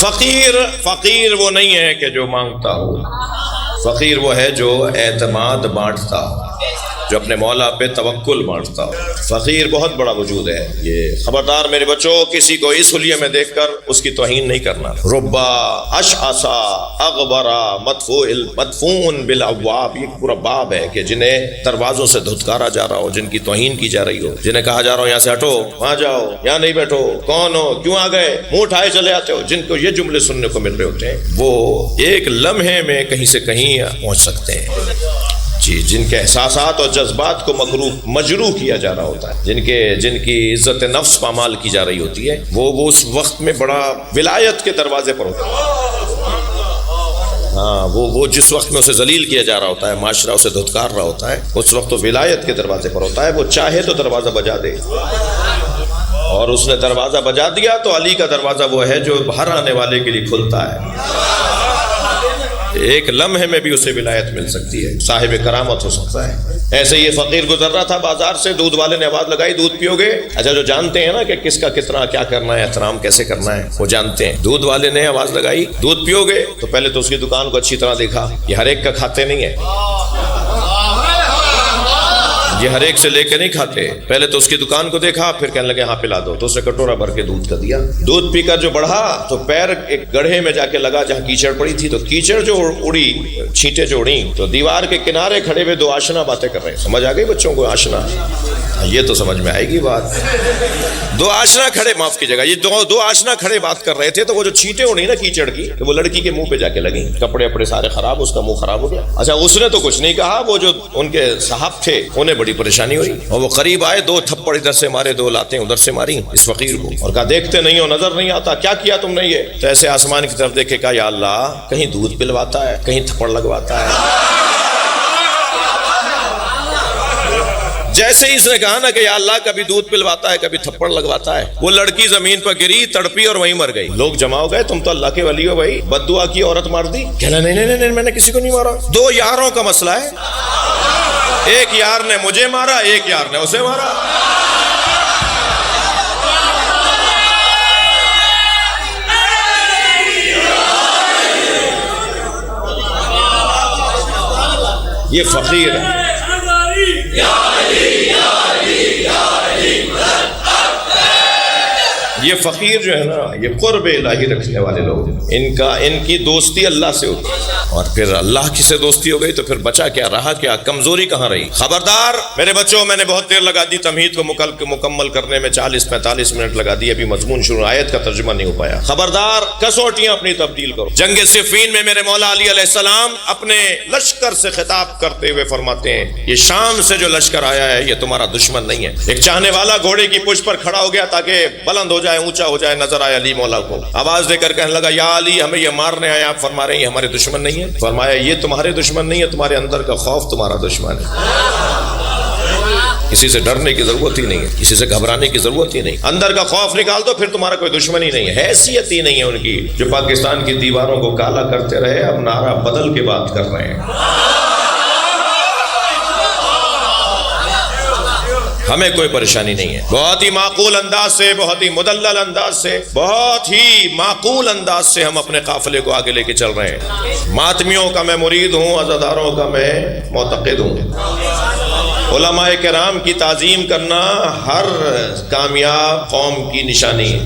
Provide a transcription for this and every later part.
فقیر وہ نہیں ہے کہ جو مانگتا ہو، فقیر وہ ہے جو اعتماد بانٹتا ہو، جو اپنے مولا پہ توکل بانٹتا ہو۔ فقیر بہت بڑا وجود ہے یہ۔ خبردار میرے بچوں، کسی کو اس حلیے میں دیکھ کر اس کی توہین نہیں کرنا۔ ربا اشعثا اغبرا مدفون بالابواب، یہ پورا باب ہے کہ جنہیں دروازوں سے دھتکارا جا رہا ہو، جن کی توہین کی جا رہی ہو، جنہیں کہا جا رہا ہو یہاں سے ہٹو، وہاں جاؤ، یہاں نہیں بیٹھو، کون ہو، کیوں آ گئے، منہ اٹھائے چلے آتے ہو، جن کو یہ جملے سننے کو مل رہے ہوتے ہیں، وہ ایک لمحے میں کہیں سے کہیں پہنچ سکتے ہیں جی، جن کے احساسات اور جذبات کو مجروح کیا جا رہا ہوتا ہے، جن کی عزت نفس پامال کی جا رہی ہوتی ہے، وہ اس وقت میں بڑا ولایت کے دروازے پر ہوتا ہے۔ ہاں، وہ جس وقت میں اسے ذلیل کیا جا رہا ہوتا ہے، معاشرہ اسے دھتکار رہا ہوتا ہے، اس وقت تو ولایت کے دروازے پر ہوتا ہے۔ وہ چاہے تو دروازہ بجا دے، اور اس نے دروازہ بجا دیا تو علی کا دروازہ وہ ہے جو باہر آنے والے کے لیے کھلتا ہے، ایک لمحے میں بھی اسے ولایت مل سکتی ہے، صاحب کرامت ہو سکتا ہے۔ ایسے یہ فقیر گزر رہا تھا بازار سے، دودھ والے نے آواز لگائی، دودھ پیو گے؟ اچھا، جو جانتے ہیں نا کہ کس کا کتنا کیا کرنا ہے، احترام کیسے کرنا ہے، وہ جانتے ہیں۔ دودھ والے نے آواز لگائی، دودھ پیو گے؟ تو پہلے تو اس کی دکان کو اچھی طرح دیکھا، یہ ہر ایک کا کھاتے نہیں ہے، یہ ہر ایک سے لے کے نہیں کھاتے، پہلے تو اس کی دکان کو دیکھا، پھر کہنے لگے ہاں پلا دو، تو اس نے کٹورا بھر کے دودھ کا دیا۔ دودھ پی کر جو بڑھا تو پیر ایک گڑھے میں جا کے لگا جہاں کیچڑ پڑی تھی، تو کیچڑ جو اڑی، چھینٹیں جو اڑیں، تو دیوار کے کنارے کھڑے ہوئے دو آشنا باتیں کر رہے ہیں۔ سمجھ آ گئی بچوں کو؟ آشنا، یہ تو سمجھ میں آئے گی بات۔ دو آشنا کھڑے، معاف کیجیے گا، یہ دو آشنا کھڑے بات کر رہے تھے، تو وہ جو چھینٹیں اڑی نا کیچڑ کی، وہ لڑکی کے منہ پہ جا کے لگیں، کپڑے اپنے سارے خراب، اس کا منہ خراب ہو گیا۔ اچھا، اس نے تو کچھ نہیں کہا، وہ جو ان کے صاحب تھے انہیں بڑی پریشانی ہوئی، اور وہ قریب آئے، دو تھپڑ ادھر سے مارے، دو لاتیں ادھر سے ماری اس فقیر کو، اور کہا دیکھتے نہیں ہو، نظر نہیں آتا، کیا کیا تم نے؟ یہ تو ایسے آسمان کی طرف دیکھے، کہا یا اللہ، کہیں دودھ پلواتا ہے، کہیں تھپڑ لگواتا ہے۔ جیسے ہی اس نے کہا نا کہ یا اللہ، کبھی دودھ پلواتا ہے، کبھی تھپڑ لگواتا ہے، وہ لڑکی زمین پر گری، تڑپی اور وہیں مر گئی۔ لوگ جمع ہو گئے، تم تو اللہ کے ولی ہو بھائی، بد دعا کی عورت مار دی؟ کہنا نہیں، میں نے کسی کو نہیں مارا، دو یاروں کا مسئلہ ہے، ایک یار نے مجھے مارا، ایک یار نے اسے مارا۔ یہ فقیر ہے، یہ فقیر جو ہے نا، یہ قرب الہی رکھنے والے لوگ، ان کی دوستی اللہ سے ہوتی ہے، اور پھر اللہ کی سے دوستی ہو گئی تو پھر بچا کیا، رہا کیا، کمزوری کہاں رہی؟ خبردار میرے بچوں، میں نے بہت دیر لگا دی تمہید کو مکمل کرنے میں، 40-45 منٹ لگا دی، ابھی مضمون شروع، آیت کا ترجمہ نہیں ہو پایا۔ خبردار، کسوٹیاں اپنی تبدیل کرو۔ جنگ صفین میں میرے مولا علی علیہ السلام اپنے لشکر سے خطاب کرتے ہوئے فرماتے ہیں، یہ شام سے جو لشکر آیا ہے یہ تمہارا دشمن نہیں ہے۔ ایک چاہنے والا گھوڑے کی پشت پر کھڑا ہو گیا تاکہ بلند ہو جائے، اونچا ہو جائے، نظر آئے علی مولا کو، آواز دے کر کہنے لگا یا علی، ہمیں یہ مارنے آئے، آپ فرما رہے ہیں یہ ہمارے دشمن نہیں ہے؟ فرمایا یہ تمہارے دشمن نہیں ہے، تمہارے اندر کا خوف تمہارا دشمن ہے۔ کسی سے ڈرنے کی ضرورت ہی نہیں ہے، کسی سے گھبرانے کی ضرورت ہی نہیں، اندر کا خوف نکال دو، پھر تمہارا کوئی دشمن ہی نہیں ہے، حیثیت ہی نہیں ہے ان کی، جو پاکستان کی دیواروں کو کالا کرتے رہے، اب نعرہ بدل کے بات کر رہے ہیں۔ ہمیں کوئی پریشانی نہیں ہے، بہت ہی معقول انداز سے، بہت ہی مدلل انداز سے، بہت ہی معقول انداز سے ہم اپنے قافلے کو آگے لے کے چل رہے ہیں۔ ماتمیوں کا میں مرید ہوں، عزاداروں کا میں معتقد ہوں۔ علماء کرام کی تعظیم کرنا ہر کامیاب قوم کی نشانی ہے۔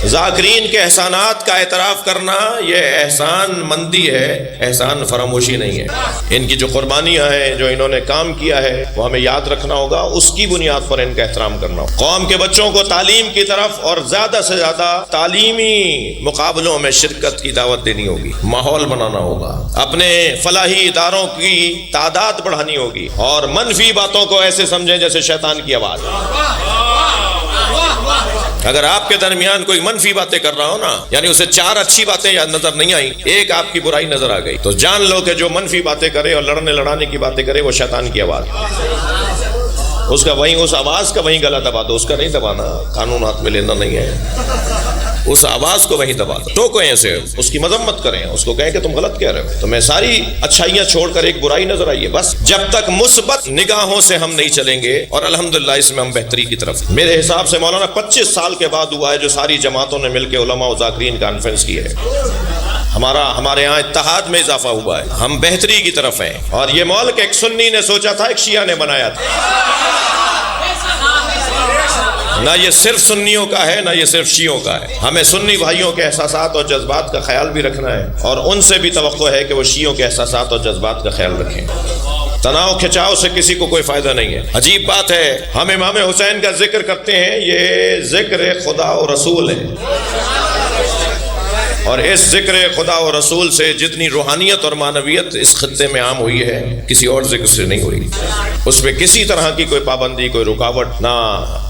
ذاکرین کے احسانات کا اعتراف کرنا یہ احسان مندی ہے، احسان فراموشی نہیں ہے۔ ان کی جو قربانیاں ہیں، جو انہوں نے کام کیا ہے، وہ ہمیں یاد رکھنا ہوگا، اس کی بنیاد پر ان کا احترام کرنا ہوگا۔ قوم کے بچوں کو تعلیم کی طرف اور زیادہ سے زیادہ تعلیمی مقابلوں میں شرکت کی دعوت دینی ہوگی، ماحول بنانا ہوگا، اپنے فلاحی اداروں کی تعداد بڑھانی ہوگی، اور منفی باتوں کو ایسے سمجھیں جیسے شیطان کی آواز۔ اگر آپ کے درمیان کوئی منفی باتیں کر رہا ہو نا، یعنی اسے 4 اچھی باتیں یاد نظر نہیں آئیں، ایک آپ کی برائی نظر آ گئی، تو جان لو کہ جو منفی باتیں کرے اور لڑنے لڑانے کی باتیں کرے وہ شیطان کی آواز، اس کا وہیں، اس آواز کا وہیں گلا دبا دو، اس کا نہیں دبانا، قانون ہاتھ میں لینا نہیں ہے۔ اس آواز کو وہیں دبا دو، ٹوکیں اسے، اس کی مذمت کریں، اس کو کہیں کہ تم غلط کہہ رہے ہو، تمہیں ساری اچھائیاں چھوڑ کر ایک برائی نظر آئی ہے. بس جب تک مثبت نگاہوں سے ہم نہیں چلیں گے، اور الحمدللہ اس میں ہم بہتری کی طرف. میرے حساب سے مولانا 25 سال کے بعد ہوا ہے جو ساری جماعتوں نے مل کے علماء و ذاکرین کانفرنس کی ہے. ہمارے یہاں اتحاد میں اضافہ ہوا ہے، ہم بہتری کی طرف ہیں. اور یہ ملک ایک سنی نے سوچا تھا، ایک شیعہ نے بنایا تھا. نہ یہ صرف سنیوں کا ہے، نہ یہ صرف شیعوں کا ہے. ہمیں سنی بھائیوں کے احساسات اور جذبات کا خیال بھی رکھنا ہے، اور ان سے بھی توقع ہے کہ وہ شیعوں کے احساسات اور جذبات کا خیال رکھیں. تناؤ کھچاؤ سے کسی کو کوئی فائدہ نہیں ہے. عجیب بات ہے، ہم امام حسین کا ذکر کرتے ہیں، یہ ذکر خدا و رسول ہے، اور اس ذکر خدا و رسول سے جتنی روحانیت اور معنویت اس خطے میں عام ہوئی ہے، کسی اور ذکر سے نہیں ہوئی. اس میں کسی طرح کی کوئی پابندی، کوئی رکاوٹ، نہ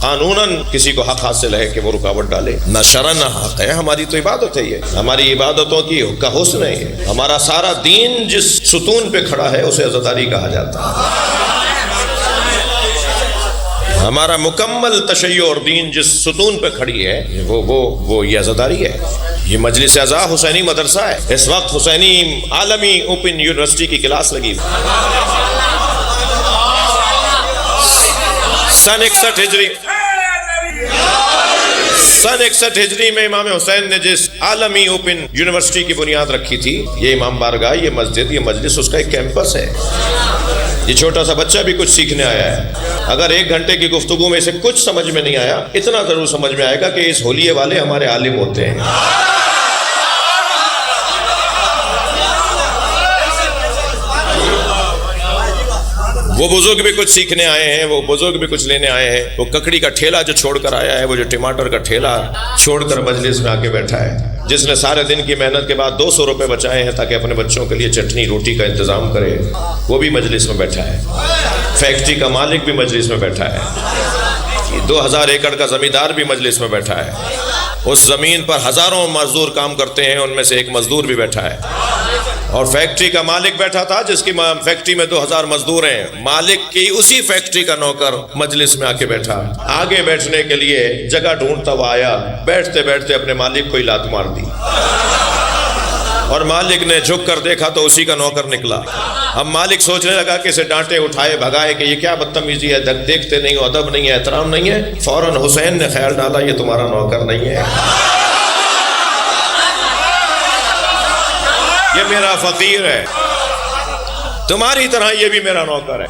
قانوناً کسی کو حق حاصل ہے کہ وہ رکاوٹ ڈالے، نہ شرعاً حق ہے. ہماری تو عبادت ہے، یہ ہماری عبادتوں کا حسن ہے. یہ ہمارا سارا دین جس ستون پہ کھڑا ہے اسے عزاداری کہا جاتا ہے. ہمارا مکمل تشیع اور دین جس ستون پہ کھڑی ہے وہ یہ عزاداری ہے. یہ مجلس اعضاء حسینی مدرسہ ہے. اس وقت حسینی عالمی اوپن یونیورسٹی کی کلاس لگی. سن 61 ہجری میں امام حسین نے جس عالمی اوپن یونیورسٹی کی بنیاد رکھی تھی، یہ امام بارگاہ، یہ مسجد، یہ مجلس اس کا ایک کیمپس ہے. یہ چھوٹا سا بچہ بھی کچھ سیکھنے آیا ہے. اگر 1 گھنٹے کی گفتگو میں اسے کچھ سمجھ میں نہیں آیا، اتنا ضرور سمجھ میں آئے گا کہ اس ہولیے والے ہمارے عالم ہوتے ہیں. وہ بزرگ بھی کچھ سیکھنے آئے ہیں، وہ بزرگ بھی کچھ لینے آئے ہیں. وہ ککڑی کا ٹھیلا جو چھوڑ کر آیا ہے، وہ جو ٹماٹر کا ٹھیلا چھوڑ کر مجلس میں آ کے بیٹھا ہے، جس نے سارے دن کی محنت کے بعد 200 روپے بچائے ہیں تاکہ اپنے بچوں کے لیے چٹنی روٹی کا انتظام کرے، وہ بھی مجلس میں بیٹھا ہے. فیکٹری کا مالک بھی مجلس میں بیٹھا ہے. 2000 ایکڑ کا زمیندار بھی مجلس میں بیٹھا ہے. اس زمین پر ہزاروں مزدور کام کرتے ہیں، ان میں سے ایک مزدور بھی بیٹھا ہے. اور فیکٹری کا مالک بیٹھا تھا جس کی فیکٹری میں 2000 مزدور ہیں. مالک کی اسی فیکٹری کا نوکر مجلس میں آ کے بیٹھا. آگے بیٹھنے کے لیے جگہ ڈھونڈتا ہوا آیا، بیٹھتے بیٹھتے اپنے مالک کو ہی لات مار دی، اور مالک نے جھک کر دیکھا تو اسی کا نوکر نکلا. اب مالک سوچنے لگا کہ اسے ڈانٹے، اٹھائے، بھگائے کہ یہ کیا بدتمیزی ہے، دیکھتے نہیں ہو، ادب نہیں ہے، احترام نہیں ہے. فوراً حسین نے خیال ڈالا یہ تمہارا نوکر نہیں ہے، یہ میرا فقیر ہے، تمہاری طرح یہ بھی میرا نوکر ہے.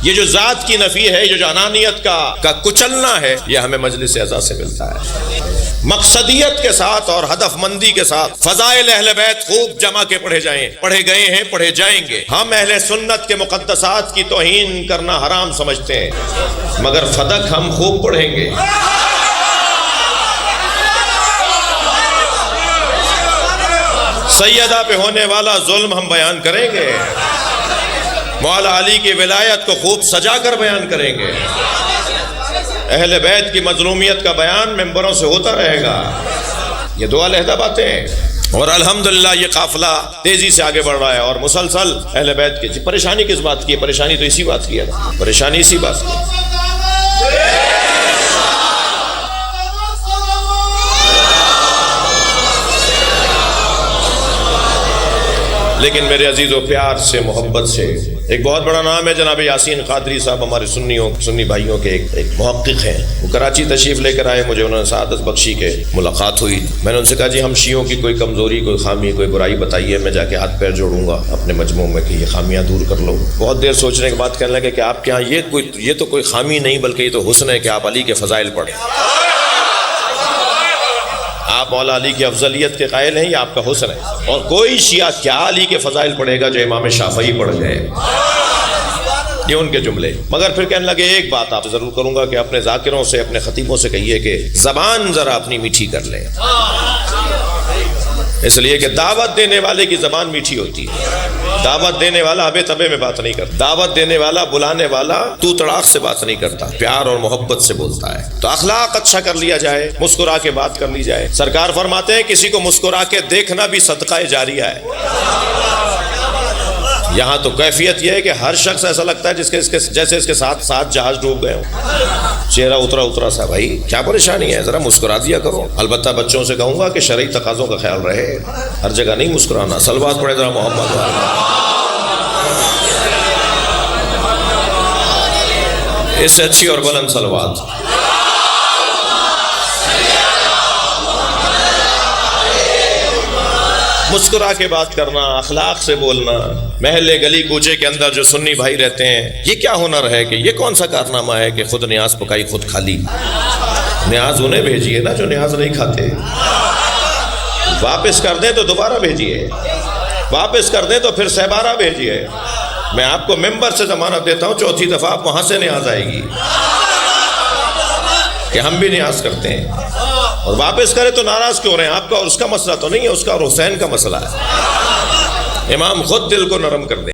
یہ جو ذات کی نفی ہے، یہ جو انانیت کا کچلنا ہے، یہ ہمیں مجلس اعزاز سے ملتا ہے. مقصدیت کے ساتھ اور ہدف مندی کے ساتھ فضائل اہل بیت خوب جمع کے پڑھے جائیں، پڑھے گئے ہیں، پڑھے جائیں گے. ہم اہل سنت کے مقدسات کی توہین کرنا حرام سمجھتے ہیں، مگر فدق ہم خوب پڑھیں گے. سیدہ پہ ہونے والا ظلم ہم بیان کریں گے، مولا علی کی ولایت کو خوب سجا کر بیان کریں گے. اہل بیت کی مظلومیت کا بیان ممبروں سے ہوتا رہے گا. یہ 2 علیحدہ باتیں ہیں. اور الحمدللہ یہ قافلہ تیزی سے آگے بڑھ رہا ہے، اور مسلسل اہل بیت کی پریشانی کس بات کی ہے؟ پریشانی تو اسی بات کی ہے، پریشانی اسی بات کی ہے. لیکن میرے عزیزوں، پیار سے، محبت سے، ایک بہت بڑا نام ہے جناب یاسین قادری صاحب، ہمارے سنی بھائیوں کے ایک محقق ہیں. وہ کراچی تشریف لے کر آئے، مجھے انہوں نے سعادت بخشی کے ملاقات ہوئی. میں نے ان سے کہا جی ہم شیعوں کی کوئی کمزوری، کوئی خامی، کوئی برائی بتائیے، میں جا کے ہاتھ پیر جوڑوں گا اپنے مجموع میں کہ یہ خامیاں دور کر لو. بہت دیر سوچنے کے بعد کہنے لگے کہ آپ کے یہاں یہ تو کوئی خامی نہیں بلکہ یہ تو حسن ہے کہ آپ علی کے فضائل پڑھیں. آپ مولا علی کی افضلیت کے قائل ہیں، یہ آپ کا حسن ہے. اور کوئی شیعہ کیا علی کے فضائل پڑھے گا جو امام شافعی پڑھ گئے. یہ ان کے جملے. مگر پھر کہنے لگے ایک بات آپ ضرور کروں گا کہ اپنے ذاکروں سے، اپنے خطیبوں سے کہیے کہ زبان ذرا اپنی میٹھی کر لیں، اس لیے کہ دعوت دینے والے کی زبان میٹھی ہوتی ہے. دعوت دینے والا ابے تبے میں بات نہیں کرتا، دعوت دینے والا، بلانے والا تو تڑاک سے بات نہیں کرتا، پیار اور محبت سے بولتا ہے. تو اخلاق اچھا کر لیا جائے، مسکرا کے بات کر لی جائے. سرکار فرماتے ہیں کسی کو مسکرا کے دیکھنا بھی صدقہ جاریہ ہے. یہاں تو کیفیت یہ ہے کہ ہر شخص ایسا لگتا ہے جیسے اس کے ساتھ ساتھ جہاز ڈوب گئے ہوں، چہرہ اترا سا. بھائی کیا پریشانی ہے، ذرا مسکرا دیا کرو. البتہ بچوں سے کہوں گا کہ شرعی تقاضوں کا خیال رہے، ہر جگہ نہیں مسکرانا. صلوات پڑھے ذرا محمد والے. اس سے اچھی اور بلند صلوات. مسکرا کے بات کرنا، اخلاق سے بولنا. محلے گلی کوچے کے اندر جو سنی بھائی رہتے ہیں، یہ کیا ہنر ہے کہ یہ کون سا کارنامہ ہے کہ خود نیاز پکائی خود کھا لی. نیاز انہیں بھیجیے نا جو نیاز نہیں کھاتے. واپس کر دیں تو دوبارہ بھیجیے، واپس کر دیں تو پھر سہبارہ بھیجیے. میں آپ کو ممبر سے ضمانت دیتا ہوں، چوتھی دفعہ آپ وہاں سے نیاز آئے گی کہ ہم بھی نیاز کرتے ہیں. اور واپس کرے تو ناراض کیوں رہے ہیں؟ آپ کا اور اس کا مسئلہ تو نہیں ہے، اس کا اور حسین کا مسئلہ ہے. امام خود دل کو نرم کر دیں.